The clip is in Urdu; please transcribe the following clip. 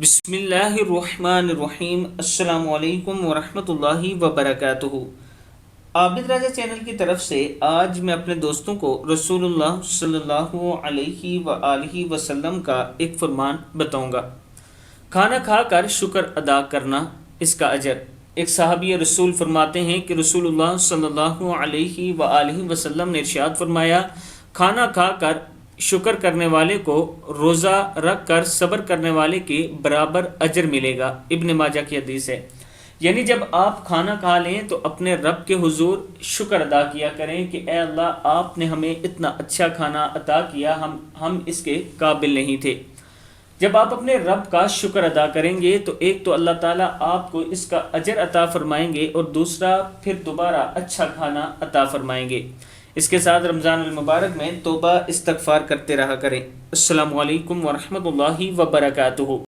بسم اللہ الرحمن الرحیم۔ السلام علیکم ورحمۃ اللہ وبرکاتہ۔ عابد راجہ چینل کی طرف سے آج میں اپنے دوستوں کو رسول اللہ صلی اللہ علیہ وآلہ وسلم کا ایک فرمان بتاؤں گا۔ کھانا کھا کر شکر ادا کرنا، اس کا اجر۔ ایک صحابی رسول فرماتے ہیں کہ رسول اللہ صلی اللہ علیہ وآلہ وسلم نے ارشاد فرمایا، کھانا کھا کر شکر کرنے والے کو روزہ رکھ کر صبر کرنے والے کے برابر اجر ملے گا۔ ابن ماجہ کی حدیث ہے۔ یعنی جب آپ کھانا کھا لیں تو اپنے رب کے حضور شکر ادا کیا کریں کہ اے اللہ، آپ نے ہمیں اتنا اچھا کھانا عطا کیا، ہم اس کے قابل نہیں تھے۔ جب آپ اپنے رب کا شکر ادا کریں گے تو ایک تو اللہ تعالیٰ آپ کو اس کا اجر عطا فرمائیں گے، اور دوسرا پھر دوبارہ اچھا کھانا عطا فرمائیں گے۔ اس کے ساتھ رمضان المبارک میں توبہ استغفار کرتے رہا کریں۔ السلام علیکم ورحمۃ اللہ وبرکاتہ۔